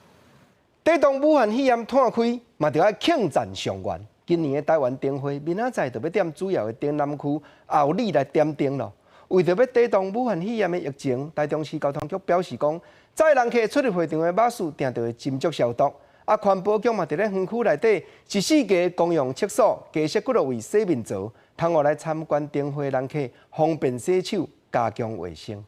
Speaker 1: 地动武汉肺炎摊开，嘛着爱庆赞上元。今年的台湾灯会，明仔载就要踮主要的城南区后里来点灯咯。为着要抵挡武汉肺炎的疫情，台中市交通局表示讲，载人客出入会场的马术定着会斟酌消毒。环保局嘛伫咧园区内底14家公用厕所加设几落位洗面槽，通学来参观灯会人客方便洗手，加强卫生。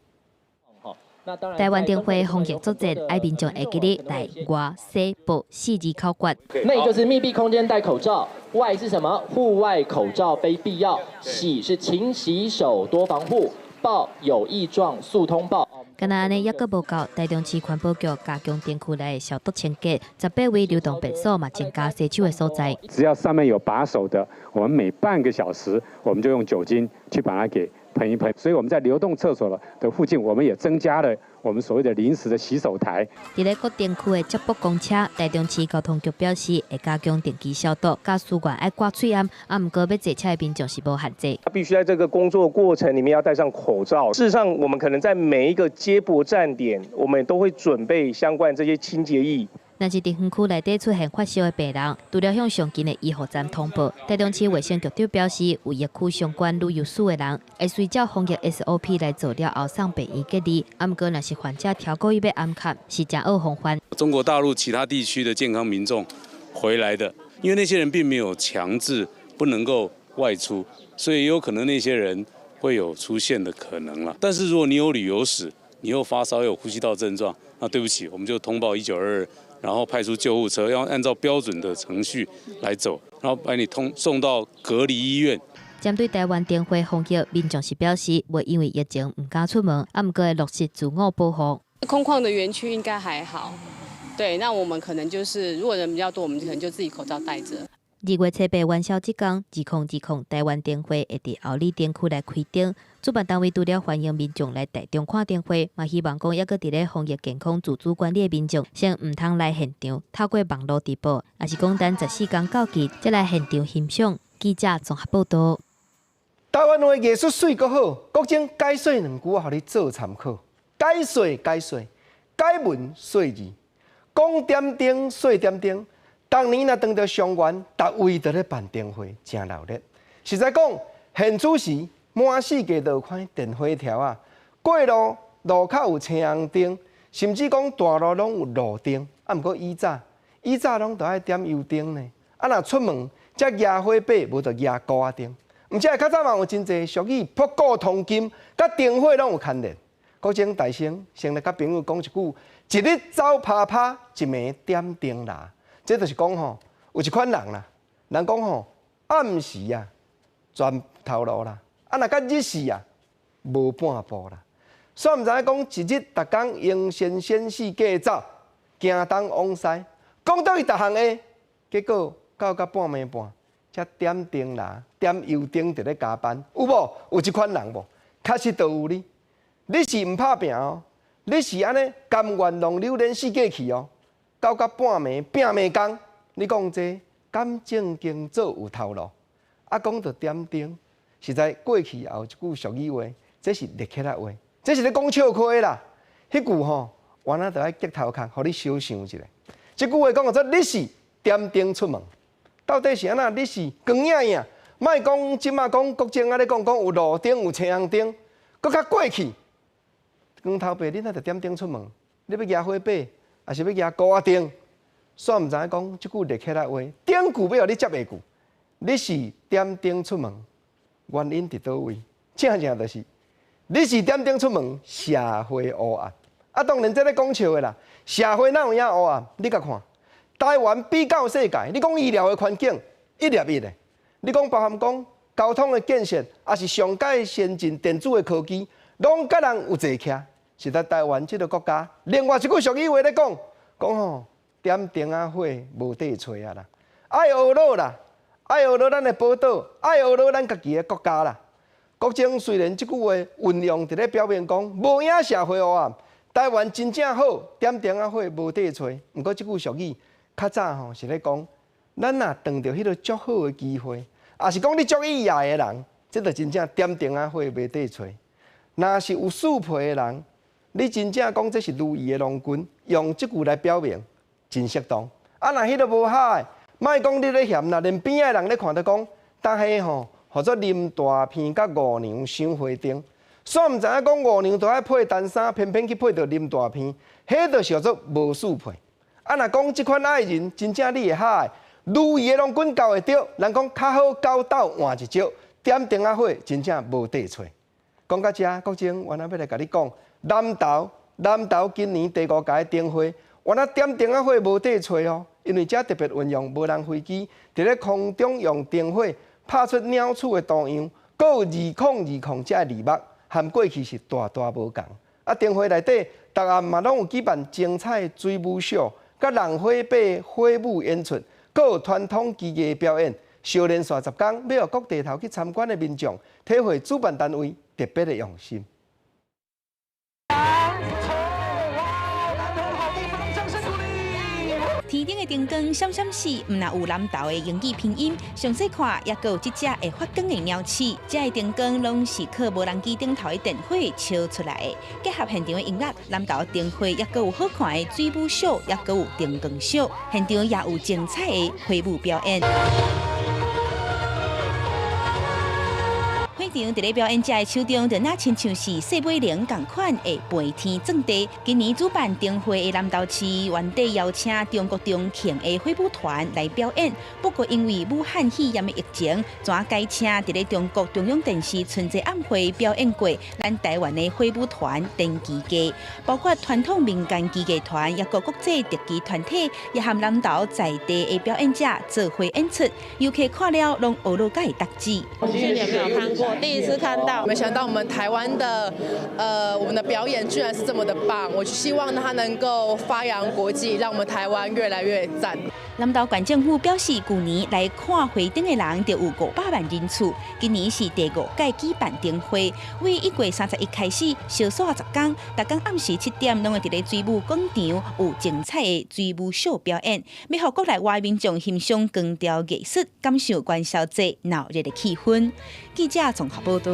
Speaker 25: 台湾灯会防疫作战，爱民众会记得内、外、洗、保4字口诀。
Speaker 2: 内就是密闭空间戴口罩，外是什么？户外口罩非必要。洗是勤洗手，多防护。报有异状速通报。
Speaker 25: 敢若安尼，抑阁无够，台中市环保局加强灯区内的消毒清洁，18位流动便所嘛增加洗手的所在。
Speaker 16: 只要上面有把手的，我们每半个小时我们就用酒精去把它给喷一喷。所以我们在流动厕所的附近，我们也增加了我们所谓的临时的洗手台。
Speaker 25: 伫咧各灯区的接驳公车，台中市交通局表示会加强定期消毒，甲司员爱挂喙罨，毋过要坐车的民众是无限制。
Speaker 19: 必须在这个工作过程里面要戴上口罩。事实上，我们可能在每一个接驳站点，我们都会准备相关这些清洁液。
Speaker 25: 若是伫园区内底出现发烧的病人，除了向上近的医护站通报，台中市卫生局长表示，有疫区相关旅游史的人，会随照防疫 SOP 来做了后送病院隔离。毋过，若是患者超过伊要安卡，是真恶防范。
Speaker 20: 中国大陆其他地区的健康民众回来的，因为那些人并没有强制不能够外出，所以有可能那些人会有出现的可能了。但是如果你有旅游史，你又发烧，又有呼吸道症状，那对不起，我们就通报1922。然后派出救护车，要按照标准的程序来走，然后把你送到隔离医院。
Speaker 25: 针对台湾灯会防疫，民众是表示会因为疫情唔敢出门，毋过会落实自我保护。
Speaker 21: 空旷的园区应该还好，对，那我们可能就是如果人比较多，我们可能就自己口罩戴着。
Speaker 25: 2月7日元宵节天，2020台湾灯会会伫后里灯区来开灯。主办单位除了欢迎民众来台中看灯会，嘛希望讲抑个伫咧防疫健康自主管理的民众，先唔通来现场，透过网络直播，也是讲等14天到期，再来现场欣赏。记者综合报道。
Speaker 1: 台湾话艺术水阁好，国情解说2句互你做参考。解说，解文说字，讲点灯说点灯。当年若当到上元，逐位都咧办灯会，真热烈。实在讲，现此时满世界都有看电火条啊，过路路口有青红灯，甚至讲大路拢有路灯。毋过以早拢都爱点油灯呢。若出门，则野火把，无就野高啊灯。毋则较早嘛有真侪俗语，扑鼓通金，甲灯火拢有牵连。国情大声，先来甲朋友讲一句：一日走啪啪，一暝点灯啦。这就是讲吼，有一款人啦，人讲吼，暗时啊，全头路啦，若甲日时啊，无半步啦。所以毋知影讲，一日逐工用先死计走，行东往西，讲到伊逐项的，结果到半暝半，才点灯啦，点油灯伫咧加班，有无？有一款人无？确实都有哩。你是毋拍拼哦，你是安尼甘愿弄榴莲四界去哦。到半暝拼暝工，你讲这敢正经做有头路？讲到点灯，实在过去也有一句俗语话，这是立起来话，这是咧讲笑话啦。迄句吼，原来就爱激头壳，互你小想一下。这句话讲做你是点灯出门，到底是安那？你是光影影，莫讲即马讲国政啊咧讲有路灯有青红灯，搁较过去，光头白你那就点灯出门，你要野火把？也是要举高啊灯，煞毋知影讲即句立起来话，灯句要互你接下句。你是点灯出门，原因伫倒位？正就是你是点灯出门，社会黑暗。当然这咧讲笑的啦，社会哪有影黑暗？你甲看，台湾比较世界，你讲医疗的环境一粒一的，你讲包含讲交通的建设，也是上界先进电子的科技，拢甲人有坐徛。是在台湾这个国家，另外一句俗语话咧讲吼，点灯啊火无地找啊啦，爱学老啦，爱学老咱的宝岛，爱学老咱家己的国家啦。国政虽然这句话运用伫咧表面讲，无影社会黑暗，台湾真正好，点点啊火无地找。毋过即句俗语，较早吼是咧讲，咱若撞着迄个足好的机会，也是讲你足意外的人，这就真正点点啊火无地找。若是有树皮的人，你真正讲这是如意的郎君，用即句来表明，真适当。啊，若迄个无好的，莫讲你咧嫌啦，连边仔人咧看到讲，逐下吼，或者啉大片甲五娘伤花灯。煞毋知影讲五娘都爱配单衫，偏偏去配着啉大片，迄就叫做无树皮。啊，若讲即款爱人真正你会好诶，如意诶郎君交会着，人讲较好交斗换一招，点灯啊火真正无地找。讲到遮，国政原来要来甲你讲，南投今年第5届灯会，原来点灯啊火无地找哦，因为遮特别运用无人飞机，伫咧空中用灯火拍出鸟鼠诶图样，阁有202遮字幕。和过去是大无共。啊，灯会内底，逐暗嘛拢有举办精彩水舞秀、甲人火把火舞演出，阁有传统技艺表演。小连续10天，要互各地头去参观的民众，体会主办单位特别的用心。
Speaker 4: 天顶的灯光闪闪烁，毋但有南投的英语拼音，详细看也阁有即只会发光的鸟鼠。这的灯光拢是靠无人机顶头的电火烧出来的，结合现场的音乐，南投的灯会也阁有好看的水舞秀，也阁有灯光秀，现场也有精彩的火舞表演。会场伫咧表演者的手中，就那亲像是细尾龙同款的飞天钻地。今年主办灯会的南投市原地邀请中国中庆的火舞团来表演，不过因为武汉肺炎的疫情，全改请伫咧中国中央电视春节晚会表演过咱台湾的火舞团登记家，包括传统民间技艺团，也个国际特技团体，也和南投在地的表演者做伙演出，游客看了拢学到介特质。
Speaker 6: 去年没有看过，第一次看到，没想到我们台湾的我们的表演居然是这么的棒，我希望它能够发扬国际，让我们台湾越来越赞。
Speaker 4: 南投县政府表示，去年来看花灯的人就有500万人次，今年是第5届举办灯会，为1月31开始，小数10天，逐天暗时7点，拢会伫咧水舞广场有精彩的水舞秀表演，要互国内外民众欣赏光雕艺术，感受元宵节闹热的气氛。记者综合报道。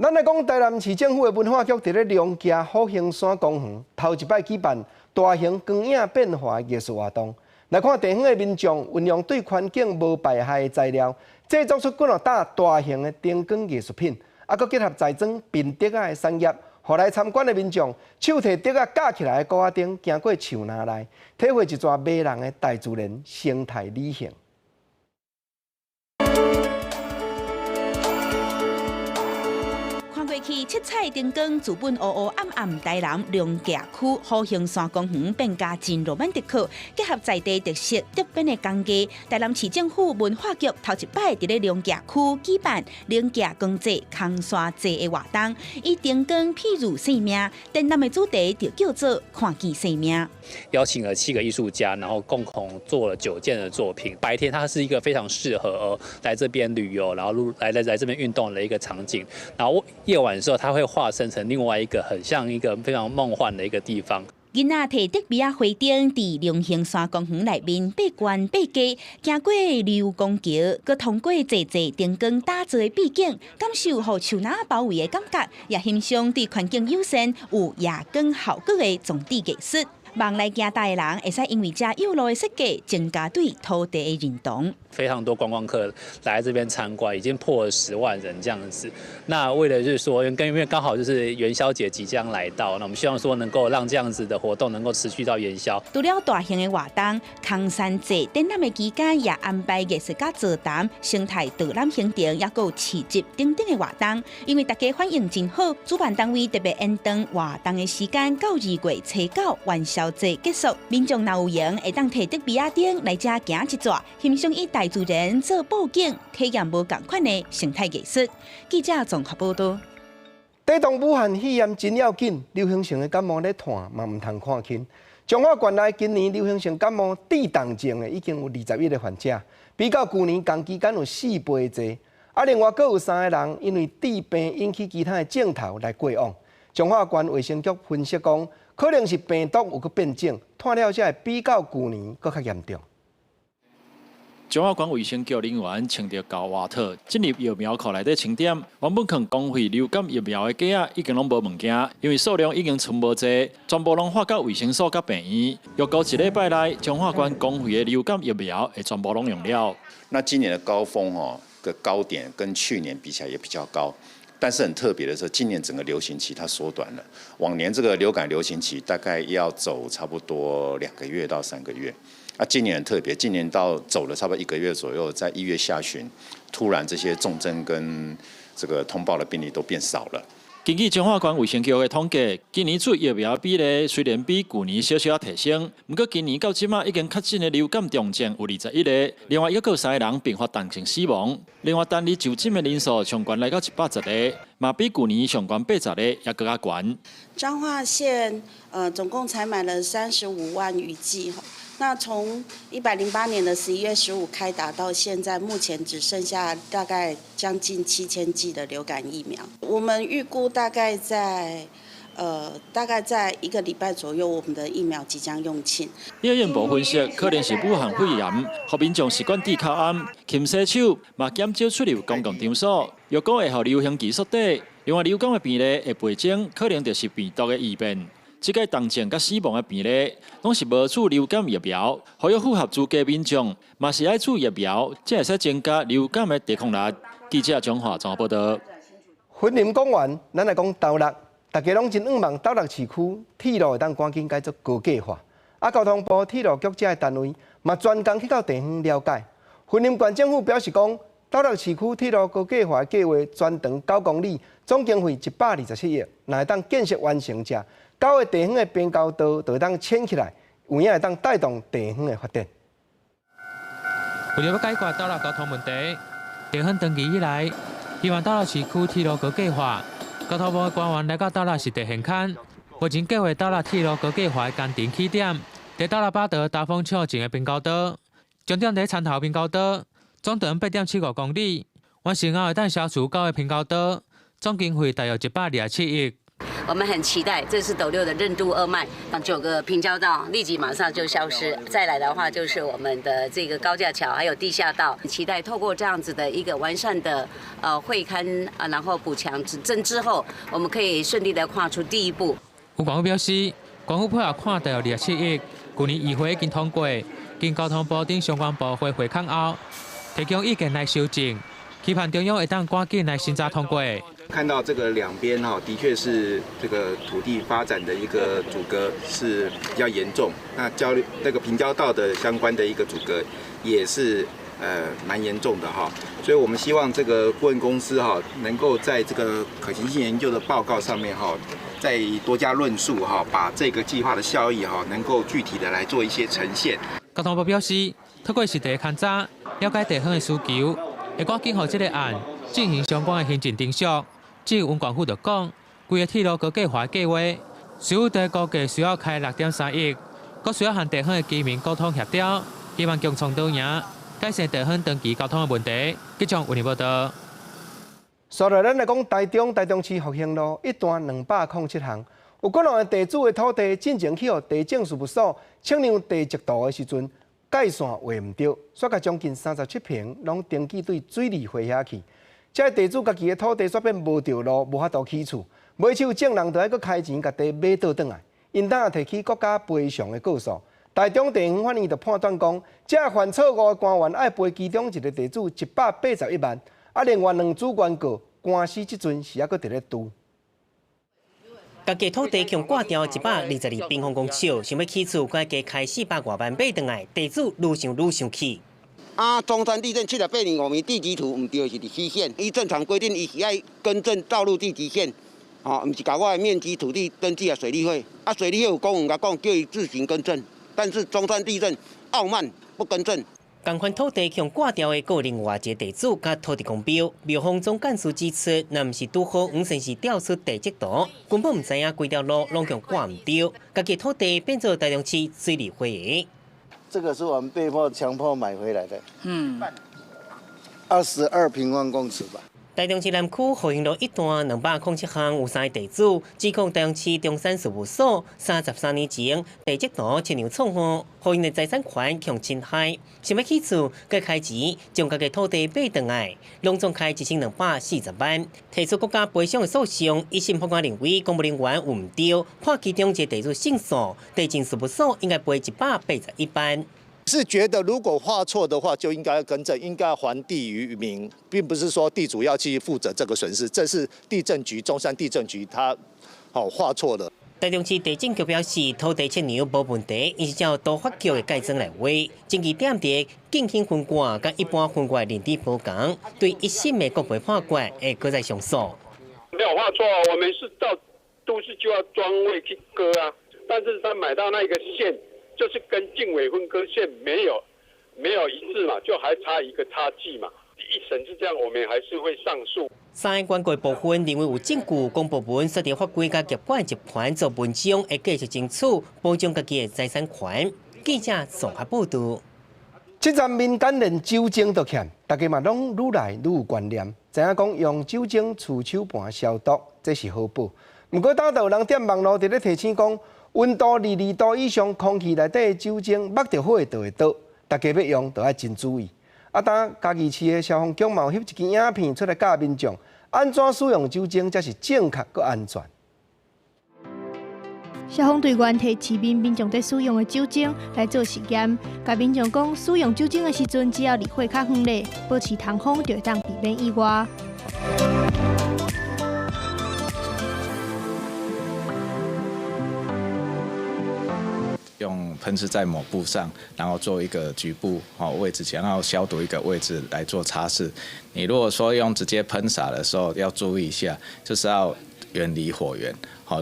Speaker 1: 咱来讲，台南市政府的文化局伫咧龙崎复兴山公园头一摆举办大型光影变化艺术活动。来看地方的民众运用对环境无败害的材料，制作出几大型的灯光艺术品，啊，佮结合在装并竹仔的产业，互来参观的民众手提竹仔架起来的高仔灯，行过树林内，体会一撮迷人的大自然生态旅行。
Speaker 4: 过去七彩灯光，自本黑黑暗暗，台南龙崎区复兴山公园变加真罗曼蒂克，结合在地特色特别的工艺。台南市政府文化局头一摆伫咧龙崎区举办龙崎光节、空山节的活动，以灯光譬如生命，展览的主题就叫做看见生命。
Speaker 8: 邀请了7个艺术家，然后共同做了9件的作品。白天它是一个非常适合来这边旅游，然后来这边运动的一个场景，然后夜晚的时候，它会化身成另外一个很像一个非常梦幻的一个地方。
Speaker 4: 囡仔摕竹笔花灯伫龙兴山公园内面爬悬爬低，行过流光桥，佮通过济灯光打造的秘境，感受互树林包围的感觉，也欣赏对环境友善、有夜光效果的装置艺术。望来行大的人，会使因为这有路的设计，增加对土地的认同。
Speaker 8: 非常多观光客来这边参观，已经破了10万人这样子。那为了就是说，因为刚好就是元宵节即将来到，那我们希望说能够让这样子的活动能够持续到元宵。
Speaker 4: 除了大型的活动，空山节展览的期间也安排艺术家座谈、生态导览行程，也有市集等等的活动。因为大家反应真好，主办单位特别延长活动的时间到2月初9元宵节结束。民众若有闲，会当摕竹笔仔灯来这行一撮，欣赏以大自然做布景，体验无同款的生态艺术。记者综合报道。
Speaker 1: 地动武汉肺炎真要紧，流行性的感冒咧传嘛唔通看轻。彰化县内今年流行性感冒地动症的已经有21个患者，比较去年同期间有4倍多。另外，阁有3个人因为地病引起其他的症头来过往。彰化县卫生局分析讲，可能是病毒有个变种，看了才会比较去年搁较严重。
Speaker 7: 彰化县卫生局人员穿着高外套进入疫苗库内底清点，原本肯公费流感疫苗的架啊，已经拢无物件，因为数量已经剩无济，全部拢发到卫生所甲病院。约过一礼拜内，彰化县公费的流感疫苗会全部拢用了。
Speaker 9: 那今年的高峰的高点跟去年比起来也比较高，但是很特别的是，今年整个流行期它缩短了。往年这个流感流行期大概要走差不多2个月到3个月。今年很特别，今年到走了差不多1个月左右，在1月下旬，突然这些重症跟这个通报的病例都变少了。
Speaker 7: 根据彰化县卫生局的统计，今年注疫苗比例虽然比去年小小提升，不过今年到即马已经确诊的流感重症有21个，另外193个人并发重症死亡。另外单日就诊的人数上悬来到110个，嘛比去年上悬80个，也更加悬。
Speaker 10: 彰化县总共采买了35万余剂。那从108年的11月15开打到现在，目前只剩下大概将近7000剂的流感疫苗。我们预估大概在1个礼拜左右，我们的疫苗即将用罄。
Speaker 7: 医院部分析，可能是武汉肺炎，互民众习惯戴口罩、勤洗手，嘛减少出入公共场所，若果会互流行期缩短，另外流感的病例会倍增，可能就是病毒的异变。即个重症甲死亡的病例，拢是无注流感疫苗，所有符合资格民众，嘛是爱注疫苗，才会使增加流感的抵抗力。记者彰化综合报道。
Speaker 1: 云林公园，咱来讲斗六，大家拢真盼望斗六市区铁路会当赶紧改做高架化。交通部铁路局这个单位嘛专工去到地方了解。云林县政府表示讲，斗六市区铁路高架化计划全长9公里，总经费127亿，若会当建设完成者。9个地方的边交道就会当牵起来，有影会当带动地方的发展。
Speaker 22: 为了要解决斗六交通问题，地方长期以来希望斗六市区铁路高架化。交通部的官员来到斗六实地现勘，目前计划斗六铁路高架化的工程起点，在斗六八德大丰桥前的边交道，重点在参头边交道，总长8.75公里，完成后会当消除9个边交道，总经费大约127亿。
Speaker 23: 我们很期待，这是斗六的任督二脉，9个平交道立即马上就消失。再来的话，就是我们的这个高架桥，还有地下道。期待透过这样子的一个完善的会勘然后补强指正之后，我们可以顺利的跨出第一步。
Speaker 22: 有官府表示，官府配合看大约27亿，去年议会已经通过，经交通部等相关部会会勘后，提供意见来修正，期盼中央会当赶紧来审查通过。
Speaker 24: 看到这个两边的确是这个土地发展的一个阻隔是比较严重。那个平交道的相关的一个阻隔也是蛮严重的所以我们希望这个顾问公司能够在这个可行性研究的报告上面再多加论述把这个计划的效益能够具体的来做一些呈现。
Speaker 22: 交通部表示，透过实地勘查，了解地方的需求，会赶紧予这个案进行相关的行政程序。至于文管府就讲，规个铁路高架化计划，所有的估计需要开6.3亿，阁需要和地方的居民沟通协调，希望共创导赢，改善地方长期交通的问题。记者为您报道。
Speaker 1: 接来咱来讲台中市复兴路一段207巷，有几人的地主的土地进前去予地政事务所清量地籍图的时阵，界线画唔对，煞甲将近37坪拢登记对水利会遐去。这地主家己的土地煞变无着路，无法度起厝，买手证人就要搁开钱，甲地买倒转来，因当也提起国家赔偿的告诉。台中地方法院就判断讲，这犯错误的官员爱赔其中一个地主181万，另外2组原告官司即阵是还搁伫咧赌。
Speaker 26: 家己土地强挂掉122平方公尺，想要起厝，该加开400多万买转来，地主愈想愈生气。
Speaker 28: 中山地震78年5年地籍图唔对是伫西线，依正常规定，伊是爱更正道路地籍线，唔是甲我的面积土地登记啊水利会，水利会有公文甲讲叫伊自行更正，但是中山地震傲慢不更正。
Speaker 26: 同款土地强挂掉的，有另外一个地主甲土地公标，庙方总干事指出，若唔是拄好黄先生调出地籍图，根本唔知影几条路拢强挂唔对，家己土地变做台中市水利会。
Speaker 29: 这个是我们被迫强迫买回来的，22平方公尺吧。
Speaker 26: 台中市南区和平路一段207项有3个地主，指控台中市中山事务所33年前地质图亲娘错误，互因的财产权强侵害，想要起诉，佮开钱将家己土地买回来，拢总开1240万，提出国家赔偿的诉讼。一审法官认为公务人员有唔对，判其中一个地主胜诉，地政事务所应该赔181万。
Speaker 5: 是觉得如果画错的话，就应该要更正，应该还地于民，并不是说地主要去负责这个损失，这是地政局中山地政局他画错了。
Speaker 26: 台中市地政局表示，土地切牛无问题，因是照都法局的改正来画，证据点伫进行分割，甲一般分割认知不同，对一审的国赔判决会搁再上诉。
Speaker 11: 没有画错，我们是照都市就要专位去割啊，但是他买到那个线。就是跟境委分割线没有一致嘛，就还差一个差距嘛。一审是这样，我们还是会上诉。
Speaker 26: 3个原告部分认为有证据，公部门设定法规甲业管集团做文章，会继续争取保障家己的财产权。记者综合报道。
Speaker 1: 这站民间连酒精都欠，大家嘛拢愈来愈有观念，知影讲用酒精除手盘消毒，这是好补。不过，当有人踮网络伫咧提醒讲。温度22度以上，空气内底的酒精抹着火就会倒，大家要用就要真注意。当嘉义市的消防局嘛有翕一支影片出来教民众，安怎使用酒精才是正确佮安全。
Speaker 3: 消防队员摕市民众在使用的酒精来做实验，甲民众讲，使用酒精的时阵，只要离火较远咧，保持通风就会当避免意外。
Speaker 12: 用喷湿在抹布上，然后做一个局部位置，想要消毒一个位置来做擦拭。你如果说用直接喷洒的时候，要注意一下，就是要远离火源。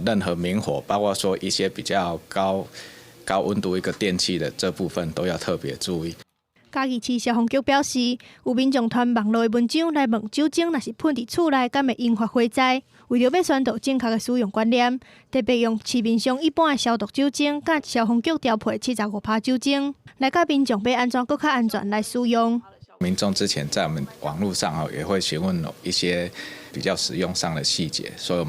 Speaker 12: 任何明火，包括说一些比较高温度一个电器的这部分，都要特别注意。
Speaker 3: 嘉义市消防局表示，有民众传网络的文章来问酒精若是喷伫厝内，敢会引发火灾？为了要宣导正确的使用观念，特别用市面上一般的消毒酒精，甲消防局调配75%酒精，来教民众要安怎更较安全来使用。
Speaker 12: 民众之前在我们网络上也会询问一些比较使用上的细节，所以我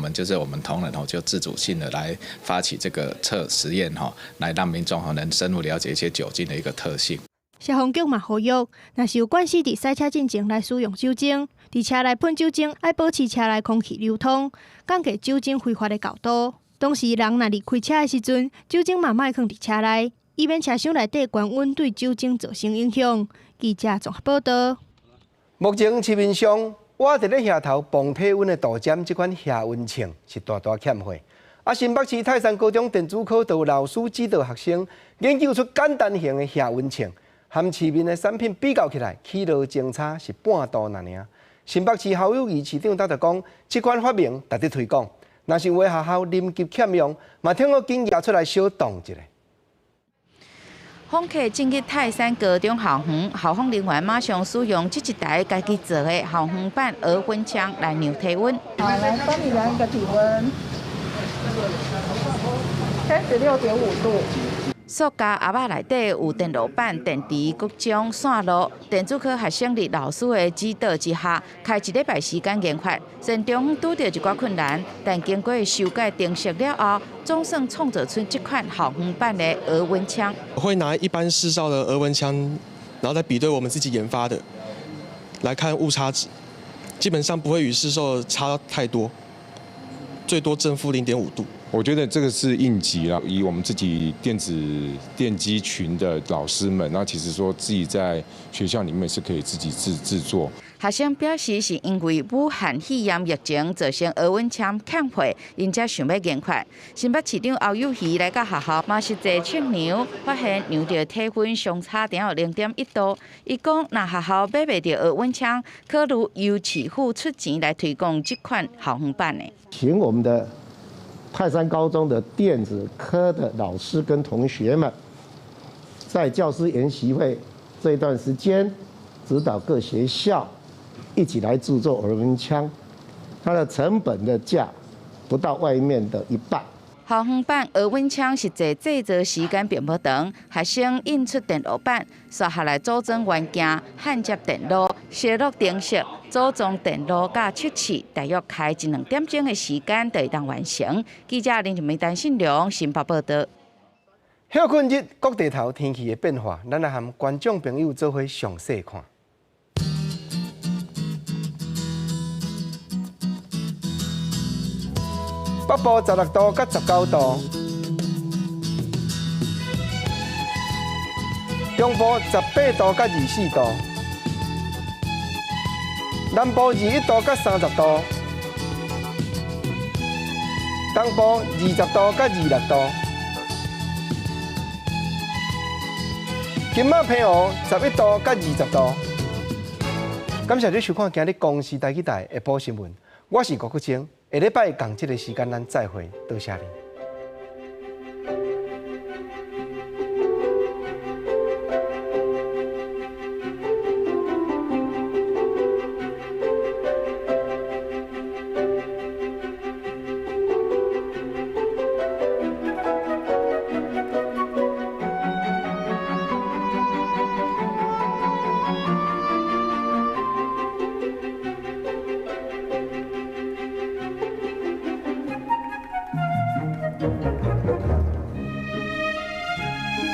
Speaker 12: 们同仁就自主性的来发起这个实验来让民众能深入了解一些酒精的一个特性。
Speaker 3: 消防局嘛呼吁，若是有惯势伫赛车进前来使用酒精，伫车内喷酒精，要保持车内空气流通，降低酒精挥发的高度。同时，人若离开车的时阵，酒精嘛莫放伫车内，以免车厢内底高温对酒精造成影响。记者综合报道。
Speaker 1: 目前市面上我伫咧下头磅体温的度针，这款下温秤是大欠货。新北市泰山高中电子科就有老师指导学生研究出简单型的下温秤。和市面的产品比较起来，起落精差是半度那尔。新北市校友市长答着讲，这款发明值得推广。若是有的学校临急欠用，嘛听我建议出来小动一下。
Speaker 4: 访客进入泰山高中校园，校方人员马上使用这一台家己做的校园版额温枪来量体温。
Speaker 13: 好，来帮你量一个体温，36.5度。
Speaker 4: 塑胶盒仔内底有电路板、电池、各种线路。电子科学生伫老师的指导之下，开1礼拜时间研发。现中拄到一寡困难，但经过修改定式了后，总算创造出这款校园版的额温枪。
Speaker 14: 我会拿一般市售的额温枪，然后再比对我们自己研发的，来看误差值，基本上不会与市售差太多，最多正负0.5度。
Speaker 15: 我觉得这个是应急啦，以我们自己电机群的老师们，那其实说自己在学校里面是可以自己制作。
Speaker 4: 学生表示是因为武汉肺炎疫情造成额温枪欠货，因才想要研发。新北市长欧友宜来到学校，嘛实际测量，发现量到体温相差只有0.1度。伊讲，若学校买袂到额温枪，考虑由市府出钱来推广这款校园版的。
Speaker 17: 请我们的泰山高中的电子科的老师跟同学们，在教师研习会这一段时间，指导各学校一起来制作额温枪，它的成本的价不到外面的一半。
Speaker 4: 校园版额温枪实际制作时间并不长，学生印出电路板，刷下来组装元件，焊接电路，
Speaker 2: 卸落灯饰、组装电路甲测试，大约开1-2点钟的时间就会当完成。记者林俊明、陈信良新北报道。
Speaker 1: 休困日各地头天气的变化，咱来和观众朋友做伙详细看。北部16度到19度，中部18度到24度，南部21度到30度，东部20度到26度。今晚平湖11度到20度。感谢你收看今日公视台语台下晡新闻，我是郭国清。下礼拜同这个时间咱再会，多谢你。